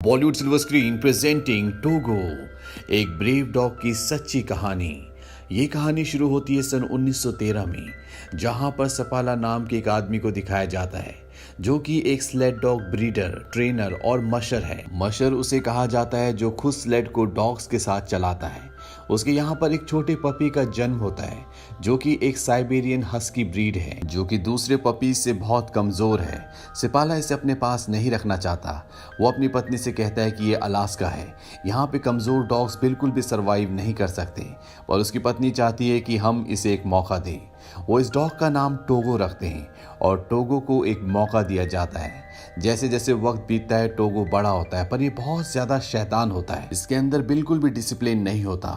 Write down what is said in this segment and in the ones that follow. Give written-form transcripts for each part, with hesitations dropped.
Bollywood silver screen presenting Togo, एक brave dog की सच्ची कहानी। ये कहानी शुरू होती है सन 1913 में, जहां पर सपाला नाम के एक आदमी को दिखाया जाता है जो कि एक स्लेड डॉग ब्रीडर, ट्रेनर और मशर है। मशर उसे कहा जाता है जो खुद स्लेड को डॉग्स के साथ चलाता है। उसके यहाँ पर एक छोटे पपी का जन्म होता है जो कि एक साइबेरियन हस्की ब्रीड है, जो कि दूसरे पपी से बहुत कमजोर है। सिपाला इसे अपने पास नहीं रखना चाहता। वो अपनी पत्नी से कहता है कि ये अलास्का है, यहाँ पे कमजोर डॉग्स बिल्कुल भी सरवाइव नहीं कर सकते, और उसकी पत्नी चाहती है कि हम इसे एक मौका दें। वो इस डॉग का नाम टोगो रखते हैं और टोगो को एक मौका दिया जाता है। जैसे जैसे वक्त बीतता है टोगो बड़ा होता है, पर ये बहुत ज्यादा शैतान होता है। इसके अंदर बिल्कुल भी डिसिप्लिन नहीं होता।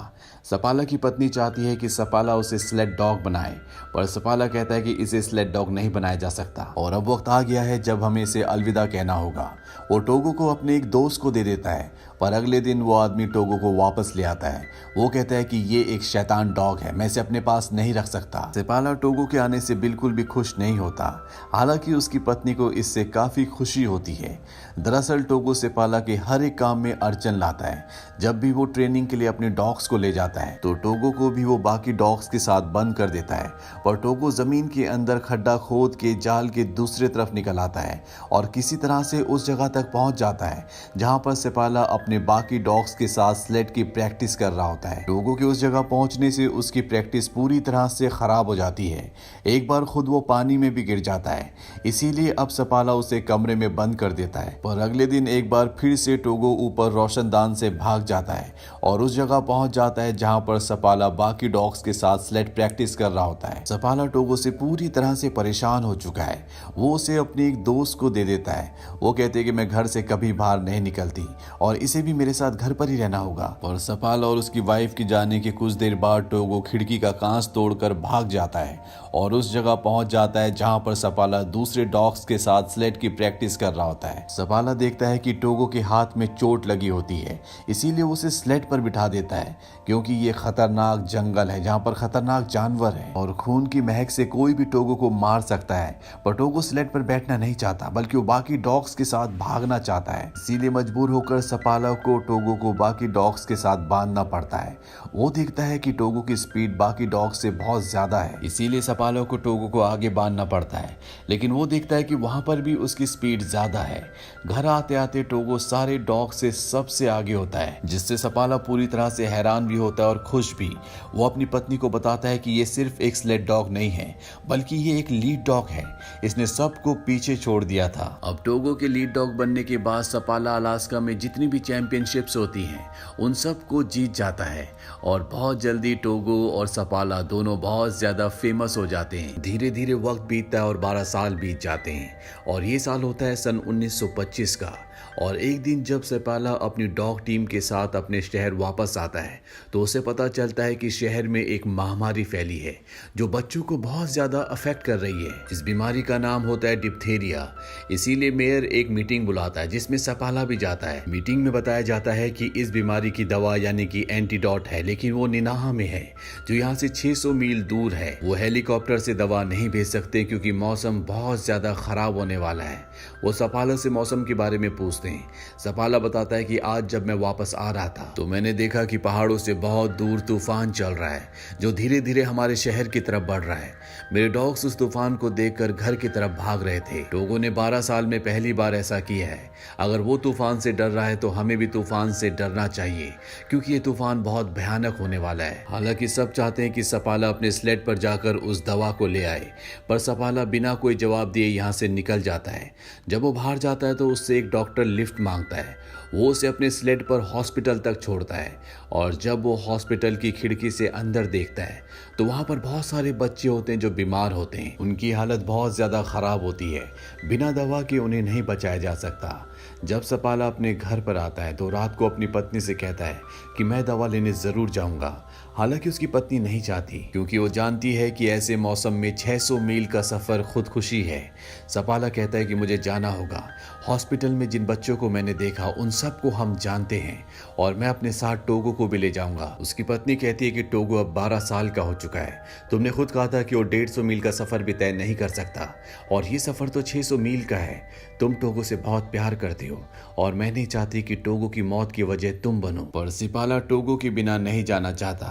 सपाला की पत्नी चाहती है कि सपाला उसे स्लेड डॉग बनाए, पर सपाला कहता है कि इसे स्लेड डॉग नहीं बनाया जा सकता और अब वक्त आ गया है जब हमें इसे अलविदा कहना होगा। वो टोगो को अपने एक दोस्त को दे देता है, पर अगले दिन वो आदमी टोगो को वापस ले आता है। वो कहता है कि ये एक शैतान डॉग है, मैं इसे अपने पास नहीं रख सकता। सपाला टोगो के आने से बिल्कुल भी खुश नहीं होता, हालांकि उसकी पत्नी को इससे काफी खुशी होती है। दरअसल टोगो सपाला के हर एक काम में अड़चन लाता है। जब भी वो ट्रेनिंग के लिए अपने डॉग्स को ले जाता है तो टोगो को भी वो बाकी डॉग्स के साथ बंद कर देता है, पर टोगो जमीन के अंदर खड्डा खोद के जाल के दूसरे तरफ निकल आता है और किसी तरह से उस जगह तक पहुंच जाता है जहां पर सपाला अपने बाकी डॉग्स के साथ स्लेड की प्रैक्टिस कर रहा होता है। टोगो के उस जगह पहुंचने से उसकी प्रैक्टिस पूरी तरह से खराब हो जाती है। एक बार खुद वो पानी में भी गिर जाता है, इसीलिए अब सपाला उसे कमरे में बंद कर देता है। पर अगले दिन एक बार फिर से टोगो ऊपर रोशनदान से भाग जाता है और उस जगह पहुंच जाता है जहां पर सपाला बाकी डॉग्स के साथ स्लेड प्रैक्टिस कर रहा होता है। सपाला टोगो से पूरी तरह से परेशान हो चुका है। वो उसे अपने एक दोस्त को दे देता है। वो कहते हैं कि मैं घर से कभी बाहर नहीं निकलती और इसे भी मेरे साथ घर पर ही रहना होगा। और सपाला और उसकी वाइफ की जाने के कुछ देर बाद टोगो खिड़की का कांच तोड़कर भाग जाता है और उस जगह पहुंच जाता है जहां पर सपाला दूसरे डॉग्स के साथ स्लेड की प्रैक्टिस कर रहा होता है। सपाला देखता है कि टोगो के हाथ में चोट लगी होती है, इसीलिए उसे स्लेड पर बिठा देता है, क्योंकि ये खतरनाक जंगल है जहां पर खतरनाक जानवर है और खून की महक से कोई भी टोगो को मार सकता है। पर टोगो स्लेड पर बैठना नहीं चाहता, बल्कि वो बाकी डॉग्स के साथ भागना चाहता है। इसीलिए मजबूर होकर सपाला को टोगो को बाकी डॉग्स के साथ बांधना पड़ता है। वो देखता है कि टोगो की स्पीड बाकी डॉग्स से बहुत ज्यादा है, इसीलिए सपाला को टोगो को आगे बांधना पड़ता है, लेकिन वो देखता है कि वहां पर भी उसकी स्पीड ज्यादा है। घर आते आते टोगो सारे डॉग से सबसे आगे होता है, जिससे सपाला पूरी तरह से हैरान भी होता है और खुश भी। वो अपनी पत्नी को बताता है कि ये सिर्फ एक स्लेड डॉग नहीं है, बल्कि ये एक लीड डॉग है। इसने सबको पीछे छोड़ दिया था। अब टोगो के लीड डॉग बनने के बाद सपाला अलास्का में जितनी भी चैंपियनशिप्स होती हैं उन सबको जीत जाता है और बहुत जल्दी टोगो और सपाला दोनों बहुत ज्यादा फेमस हो जाते हैं। धीरे धीरे वक्त बीतता है और 12 साल बीत जाते हैं और ये साल होता है सन 1925 का। और एक दिन जब सपाला अपनी डॉग टीम के साथ अपने शहर वापस आता है तो उसे पता चलता है कि शहर में एक महामारी फैली है जो बच्चों को बहुत ज्यादा अफेक्ट कर रही है। इस बीमारी का नाम होता है डिप्थेरिया। इसीलिए मेयर एक मीटिंग बुलाता है जिसमें सपाला भी जाता है। मीटिंग में बताया जाता है कि इस बीमारी की दवा यानी कि एंटीडोट है, लेकिन वो निनाहा में है जो यहाँ से 600 मील दूर है। वो हेलीकॉप्टर से दवा नहीं भेज सकते क्योंकि मौसम बहुत ज्यादा खराब होने वाला है। वो सपाला से मौसम के बारे में पूछते हैं। सपाला बताता है कि आज जब मैं वापस आ रहा था तो मैंने देखा कि पहाड़ों से बहुत दूर तूफान चल रहा है जो धीरे धीरे हमारे शहर की तरफ बढ़ रहा है। मेरे डॉग्स उस तूफान को देखकर घर की तरफ भाग रहे थे। टोगो ने 12 साल में पहली बार ऐसा किया है। अगर वो तूफान से डर रहा है तो हमें भी तूफान से डरना चाहिए, क्योंकि ये तूफान बहुत भयानक होने वाला है। हालांकि सब चाहते हैं कि सपाला अपने स्लेड पर जाकर उस दवा को ले आए, पर सपाला बिना कोई जवाब दिए यहाँ से निकल जाता है। जब वो बाहर जाता है तो उससे एक डॉक्टर लिफ्ट मांगता है। वो उसे अपने स्लेड पर हॉस्पिटल तक छोड़ता है और जब वो हॉस्पिटल की खिड़की से अंदर देखता है तो वहाँ पर बहुत सारे बच्चे होते हैं जो बीमार होते हैं। उनकी हालत बहुत ज़्यादा ख़राब होती है, बिना दवा के उन्हें नहीं बचाया जा सकता। जब सपाला अपने घर पर आता है तो रात को अपनी पत्नी से कहता है कि मैं दवा लेने ज़रूर जाऊँगा। हालांकि उसकी पत्नी नहीं चाहती, क्योंकि वो जानती है कि ऐसे मौसम में 600 मील का सफ़र खुदकुशी है। सपाला कहता है कि मुझे जाना होगा। हॉस्पिटल में जिन बच्चों को मैंने देखा उन सबको हम जानते हैं और मैं अपने साथ टोगो को भी ले जाऊंगा। उसकी पत्नी कहती है कि टोगो अब 12 साल का हो चुका है। तुमने खुद कहा था कि वो 150 मील का सफ़र भी तय नहीं कर सकता और ये सफ़र तो 600 मील का है। तुम टोगो से बहुत प्यार करते हो हो और मैं नहीं चाहती कि टोगो की मौत की वजह तुम बनो। पर सिपाला टोगो के बिना नहीं जाना चाहता।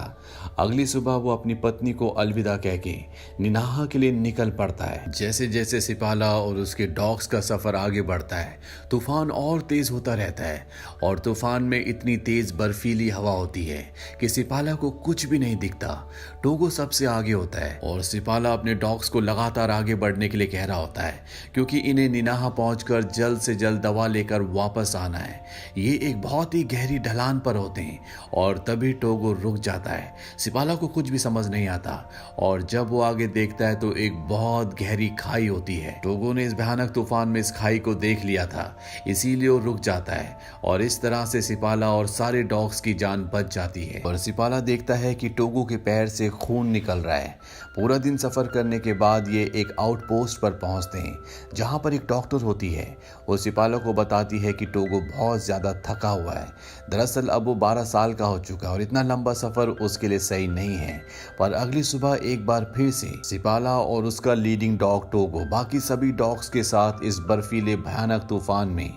अगली सुबह वो अपनी पत्नी को अलविदा कह के निनाहा के लिए निकल पड़ता है। जैसे जैसे सिपाला और उसके डॉग्स का सफर आगे बढ़ता है, तूफान और तेज होता रहता है और तूफान में इतनी तेज बर्फीली हवा होती है कि सिपाला को कुछ भी नहीं दिखता। टोगो सबसे आगे होता है और सिपाला अपने डॉग्स को लगातार आगे बढ़ने के लिए कह रहा होता है क्योंकि इन्हें निनाहा पहुंचकर जल्द से जल्द दवा लेकर वापस आना है। ये एक बहुत ही गहरी ढलान पर होते हैं और तभी टोगो रुक जाता है। सिपाला को कुछ भी समझ नहीं आता और जब वो आगे देखता है तो एक बहुत गहरी खाई होती है। टोगो ने इस भयानक तूफान में इस खाई को देख लिया था, इसीलिए वो रुक जाता है और इस तरह से सिपाला और सारे डॉग्स की जान बच जाती है। और सिपाला देखता है कि टोगो के पैर से खून निकल रहा है। पूरा दिन सफर करने के बाद ये एक आउटपोस्ट पर पहुंचते हैं जहां पर एक डॉक्टर होती है। वो सिपाला को बताती है कि टोगो बहुत ज्यादा थका हुआ है। दरअसल अब वो 12 साल का हो चुका है और इतना लंबा सफर उसके लिए सही नहीं है। पर अगली सुबह एक बार फिर से सिपाला और उसका लीडिंग डॉग टोगो बाकी सभी डॉग्स के साथ इस बर्फीले भयानक तूफान में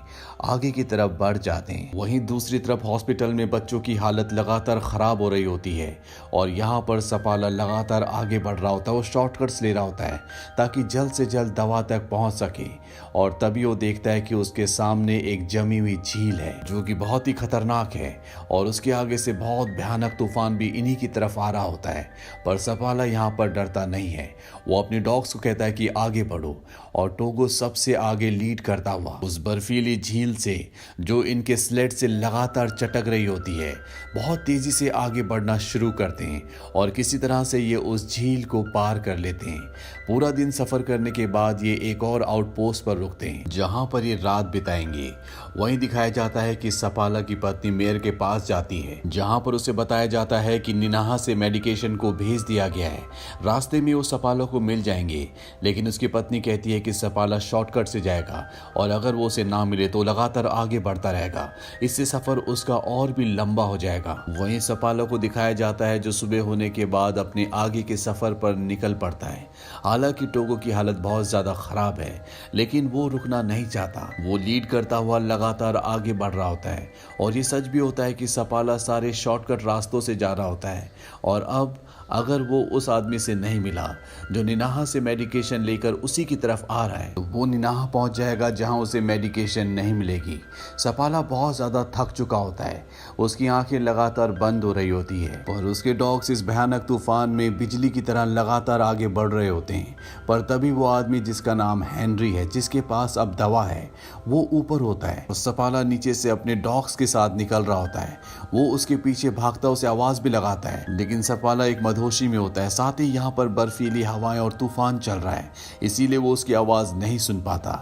आगे की तरफ बढ़ जाते हैं। वहीं दूसरी तरफ हॉस्पिटल में बच्चों की हालत लगातार खराब हो रही होती है और यहाँ पर सपाला लगातार आगे बढ़ रहा होता है। वो शॉर्टकट्स ले रहा होता है ताकि जल्द से जल्द दवा तक पहुंच सके और तभी वो देखता है कि उसके सामने एक जमी हुई झील है जो कि बहुत ही खतरनाक है और उसके आगे से बहुत भयानक तूफान भी इन्हीं की तरफ आ रहा होता है। पर सपाला यहाँ पर डरता नहीं है। वो अपने डॉग्स को कहता है कि आगे बढ़ो और टोगो सबसे आगे लीड करता हुआ उस बर्फीली झील से जो इनके स्लेट से लगातार चटक रही होती है बहुत तेजी से आगे बढ़ना शुरू करते हैं और किसी तरह से ये उस झील को पार कर लेते हैं। पूरा दिन सफर करने के बाद ये एक और आउटपोस्ट पर रुकते हैं जहां पर ये रात बिताएंगे। वहीं दिखाया जाता है कि सपाला की पत्नी मेयर के पास जाती है जहां पर उसे बताया जाता है कि निनाहा से मेडिकेशन को भेज दिया गया है। रास्ते में वो सपाला को मिल जाएंगे लेकिन उसकी पत्नी कहती है कि सपाला शॉर्टकट से जाएगा और अगर वो उसे ना मिले तो लगातार आगे बढ़ता रहेगा। इससे सफर उसका और भी लंबा हो जाएगा। वहीं सपाला को दिखाया जाता है जो सुबह होने के बाद अपने आगे के सफर पर निकल पड़ता है। हालांकि टोगो की हालत बहुत ज्यादा खराब है लेकिन वो रुकना नहीं चाहता। वो लीड करता हुआ लगातार आगे बढ़ रहा होता है और ये सच भी होता है कि सपाला सारे शॉर्टकट रास्तों से जा रहा होता है और अब अगर वो उस आदमी से नहीं मिला जो निनाहा से मेडिकेशन लेकर उसी की तरफ आ रहा है तो वो निनाहा पहुंच जाएगा जहां उसे मेडिकेशन नहीं मिलेगी। सपाला बहुत ज्यादा थक चुका होता है, उसकी आंखें लगातार बंद हो रही होती है और उसके डॉग्स इस भयानक तूफान में बिजली की तरह लगातार आगे बढ़ रहे होते हैं। पर तभी वो आदमी जिसका नाम हेनरी है, जिसके पास अब दवा है, वो ऊपर होता है और सपाला नीचे से अपने डॉग्स के साथ निकल रहा होता है। वो उसके पीछे भागता उसे आवाज भी लगाता है लेकिन सपाला एक मधोशी में होता है। साथ ही यहाँ पर बर्फीली हवाएं और तूफान चल रहा है इसीलिए वो उसकी आवाज नहीं सुन पाता।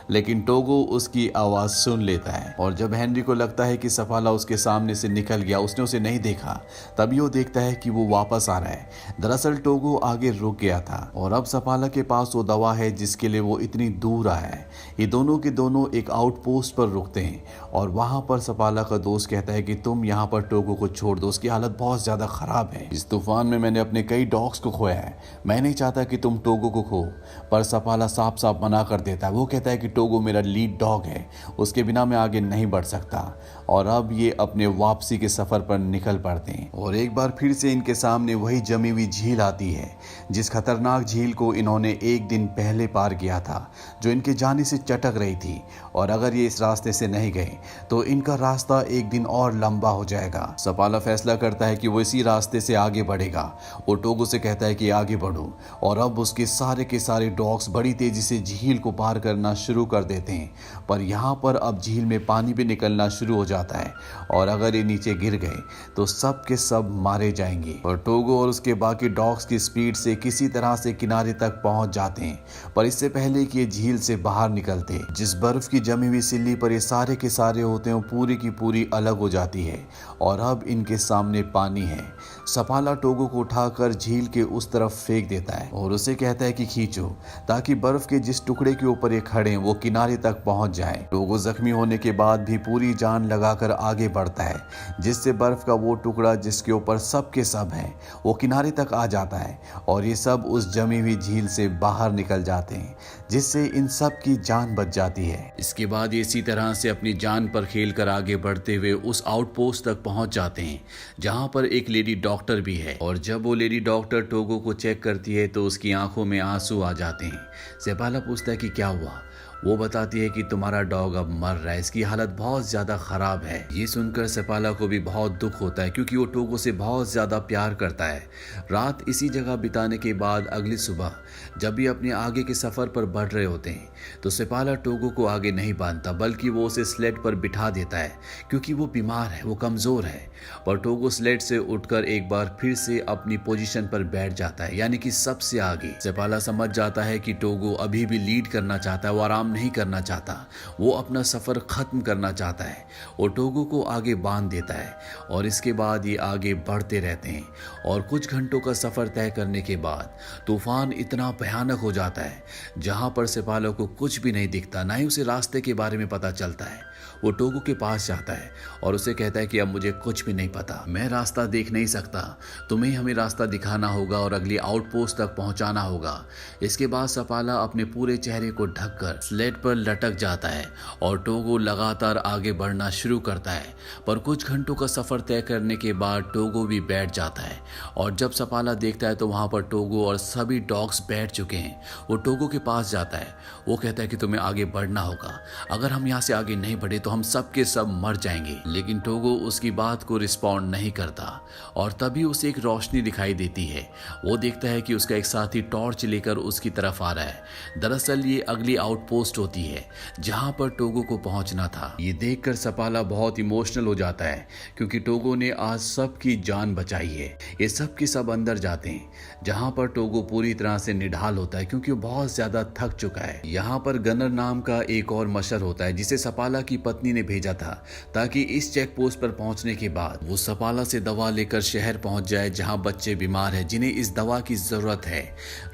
लेकिन टोगो उसकी आवाज सुन लेता है और जब हेनरी को लगता है कि सपाला उसके सामने से निकल गया, उसने उसे नहीं देखा, तभी वो देखता है कि वो वापस आ रहा है। दरअसल टोगो आगे रुक गया था और अब सपाला के पास वो दवा है जिसके लिए वो इतनी दूर आया है। ये दोनों के दोनों एक आउटपोस्ट पर रुकते हैं और वहां पर सपाला का दोस्त कहता है कि तुम यहाँ पर टोगो को छोड़ दो, उसकी हालत बहुत ज्यादा खराब है। इस तूफान में मैंने अपने कई डॉग्स को खोया है, मैं नहीं चाहता कि तुम टोगो को खो। पर सपाला साफ साफ मना कर देता है। वो कहता है कि टोगो मेरा लीड डॉग है, उसके बिना मैं आगे नहीं बढ़ सकता। और अब ये अपने वापसी के सफर पर निकल पड़ते हैं और एक बार फिर से इनके सामने वही जमी हुई झील आती है जिस खतरनाक झील को इन्होंने एक दिन पहले पार किया था, जो इनके जाने से चटक रही थी और अगर ये इस रास्ते से नहीं गए तो इनका रास्ता एक दिन और लंबा हो जाएगा। सपाला फैसला करता है कि वो इसी रास्ते से आगे बढ़ेगा। वो टोगो से कहता है कि आगे बढ़ो और अब उसके सारे के सारे डॉग्स बड़ी तेजी से झील को पार करना शुरू कर देते हैं। पर यहाँ पर अब झील में पानी भी निकलना शुरू हो जाता है और अगर ये नीचे गिर गए तो सब के सब मारे जाएंगे। और टोगो और उसके बाकी डॉग्स की स्पीड से किसी तरह से किनारे तक पहुंच जाते हैं। पर इससे पहले कि ये झील से बाहर निकलते, जिस बर्फ की जमी हुई सिल्ली पर ये सारे के सारे होते हैं पूरी की पूरी अलग हो जाती है और अब इनके सामने पानी है। सपाला टोगो को उठाकर झील के उस तरफ फेंक देता है और उसे कहता है कि खींचो ताकि बर्फ के जिस टुकड़े के ऊपर ये खड़े वो किनारे तक पहुंच जाए। टोगो जख्मी होने के बाद भी पूरी जान लगाकर आगे बढ़ता है, जिससे बर्फ का वो टुकड़ा जिसके ऊपर सब के सब है वो किनारे तक आ जाता है और ये सब उस जमी हुई झील से बाहर निकल जाते हैं, जिससे इन सब की जान बच जाती है। इसके बाद ये इसी तरह से अपनी जान पर खेलकर आगे बढ़ते हुए उस आउटपोस्ट तक पहुंच जाते हैं जहां पर एक लेडी डॉक्टर भी है। और जब वो लेडी डॉक्टर टोगो को चेक करती है तो उसकी आंखों में आंसू आ जाते हैं। सेपाला पूछता है कि क्या हुआ। वो बताती है कि तुम्हारा डॉग अब मर रहा है, इसकी हालत बहुत ज्यादा खराब है। ये सुनकर सेपाला को भी बहुत दुख होता है क्योंकि वो टोगो से बहुत ज्यादा प्यार करता है। रात इसी जगह बिताने के बाद अगली सुबह जब भी अपने आगे के सफर पर बढ़ रहे होते हैं तो सेपाला टोगो को आगे नहीं बांधता, बल्कि वो उसे स्लेड पर बिठा देता है क्योंकि वो बीमार है, वो कमजोर है। पर टोगो स्लेड से उठकर एक बार फिर से अपनी पोजीशन पर बैठ जाता है, यानी कि सबसे आगे। सेपाला समझ जाता है कि टोगो अभी भी लीड करना चाहता है, वो आराम नहीं करना चाहता, वो अपना सफर खत्म करना चाहता है। वो टोगो को आगे बांध देता है और इसके बाद ये आगे बढ़ते रहते हैं। और कुछ घंटों का सफर तय करने के बाद तूफान इतना भयानक हो जाता है जहां पर सेपाला को कुछ भी नहीं दिखता, ना ही उसे रास्ते के बारे में पता चलता है। वो टोगो के पास जाता है और उसे कहता है कि अब मुझे कुछ भी नहीं पता, मैं रास्ता देख नहीं सकता, तुम्हें हमें रास्ता दिखाना होगा और अगली आउटपोस्ट तक पहुंचाना होगा। इसके बाद सेपाला अपने पूरे चेहरे को ढककर स्लेड पर लटक जाता है और टोगो लगातार आगे बढ़ना शुरू करता है। पर कुछ घंटों का सफर तय करने के बाद टोगो भी बैठ जाता है और जब सेपाला देखता है तो वहां पर टोगो और सभी डॉग्स बैठ चुके हैं। वो टोगो के पास जाता है, वो कहता है कि तुम्हें आगे बढ़ना होगा, अगर हम यहाँ से आगे नहीं बढ़े तो हम सब के सब मर जाएंगे। लेकिन टोगो उसकी बात को रिस्पॉन्ड नहीं करता और तभी उसे एक रोशनी दिखाई देती है। वो देखता है कि उसका एक साथी टॉर्च लेकर उसकी तरफ आ रहा है। दरअसल ये अगली आउटपोस्ट होती है जहां पर टोगो को पहुंचना था। ये देखकर सेपाला बहुत इमोशनल हो जाता है क्योंकि टोगो ने आज सबकी जान बचाई है। ये सब के सब अंदर जाते हैं जहां पर टोगो पूरी तरह से निढाल होता है क्योंकि वो बहुत ज्यादा थक चुका है। यहाँ पर गनर नाम का एक और मशर होता है जिसे सेपाला की पत्नी ने भेजा था ताकि इस चेक पोस्ट पर पहुंचने के बाद वो सेपाला से दवा लेकर शहर पहुंच जाए जहां बच्चे बीमार हैं जिन्हें इस दवा की जरूरत है।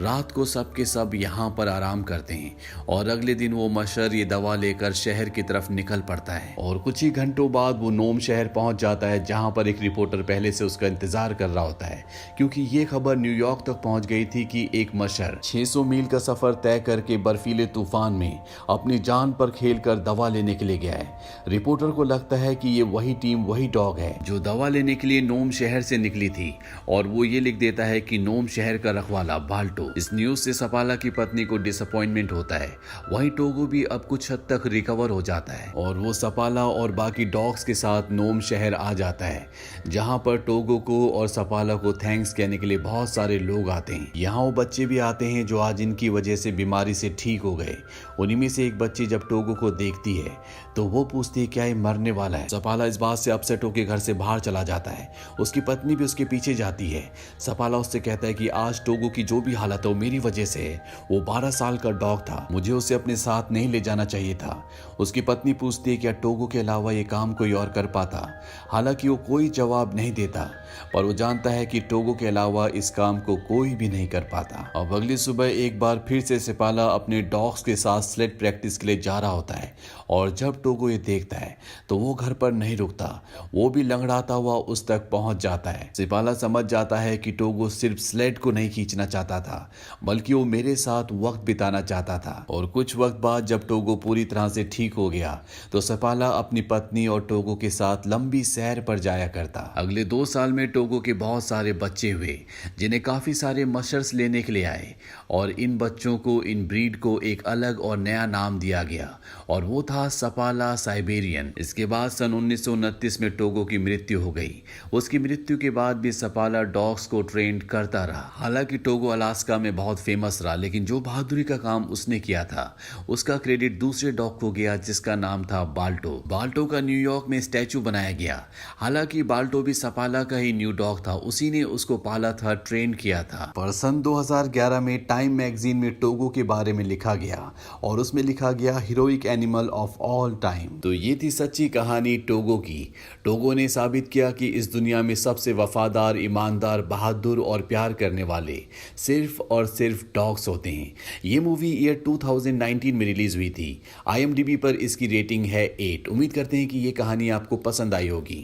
रात को सब के सब यहाँ पर आराम करते हैं और अगले दिन वो मशर ये दवा लेकर शहर की तरफ निकल पड़ता है। और कुछ ही घंटों बाद वो नोम शहर पहुंच जाता है जहां पर एक रिपोर्टर पहले से उसका इंतजार कर रहा होता है क्योंकि ये खबर न्यूयॉर्क तक पहुंच गई थी कि एक मशर 600 मील का सफर तय करके बर्फीले तूफान में अपनी जान पर खेलकर दवा लेने के लिए गया है। रिपोर्टर को लगता है कि ये वही टीम, वही डॉग है जो दवा लेने के लिए नोम शहर से निकली थी और वो ये लिख देता है कि नोम शहर का रखवाला बाल्टो। इस न्यूज से सेपाला की पत्नी को डिसअपॉइंटमेंट होता है। वहीं टोगो भी अब कुछ हद तक रिकवर हो जाता है और वो सेपाला और बाकी डॉग्स के साथ नोम शहर आ जाता है जहां पर टोगो को और सेपाला को थैंक्स कहने के लिए बहुत सारे लोग आते हैं। यहाँ वो बच्चे भी आते हैं जो आज इनकी वजह से बीमारी से ठीक हो गए। उन्हीं में से एक बच्ची जब टोगो को देखती है तो वो पूछती है क्या ये मरने वाला है। सेपाला इस बात से अपसेट होकर घर से बाहर चला जाता है। उसकी पत्नी भी उसके पीछे जाती है। सेपाला उससे कहता है कि आज टोगो की जो भी हालत है वो मेरी वजह से है। वो 12 साल का डॉग था, मुझे उसे अपने साथ नहीं ले जाना चाहिए था। उसकी पत्नी पूछती है क्या टोगो के अलावा ये काम कोई और कर पाता। हालांकि वो कोई जवाब नहीं देता पर वो जानता है कि टोगो के अलावा इस काम को कोई भी नहीं कर पाता। अब अगली सुबह एक बार फिर से सेपाला अपने डॉग्स के साथ स्लेड प्रैक्टिस के लिए जा रहा होता है और जब टोगो ये देखता है तो वो घर पर नहीं रुकता, वो भी लंगड़ाता हुआ उस तक पहुंच जाता है। सेपाला समझ जाता है कि टोगो सिर्फ स्लेड को नहीं खींचना चाहता था बल्कि वो मेरे साथ वक्त बिताना चाहता था। और कुछ वक्त बाद जब टोगो पूरी तरह से ठीक हो गया तो सेपाला अपनी पत्नी और टोगो के साथ लंबी सैर पर जाया करता। अगले 2 साल में टोगो के बहुत सारे बच्चे हुए जिन्हें काफी सारे मशर्स लेने के लिए आए और इन बच्चों को, इन ब्रीड को एक अलग और नया नाम दिया गया और वो था सेपाला साइबेरियन। इसके बाद सन 1929 में टोगो की मृत्यु हो गई। उसकी मृत्यु के बाद भी सेपाला डॉग्स को ट्रेन करता रहा। हालांकि टोगो अलास्का में बहुत फेमस रहा लेकिन जो बहादुरी का काम उसने किया था उसका क्रेडिट दूसरे डॉग को गया जिसका नाम था बाल्टो। बाल्टो का न्यूयॉर्क में स्टैचू बनाया गया। हालांकि बाल्टो भी सेपाला का ही न्यू डॉग था, उसी ने उसको पाला था, ट्रेन किया था। पर सन 2011 में टाइम मैगजीन में टोगो के बारे में लिखा गया और उसमें लिखा गया heroic animal of all time. time। तो ये थी सच्ची कहानी टोगो की। टोगो ने साबित किया कि इस दुनिया में सबसे वफादार, ईमानदार, बहादुर और प्यार करने वाले सिर्फ और सिर्फ डॉग्स होते हैं। ये मूवी ईयर 2019 में रिलीज हुई थी। IMDb पर इसकी रेटिंग है 8। उम्मीद करते हैं कि ये कहानी आपको पसंद आई होगी।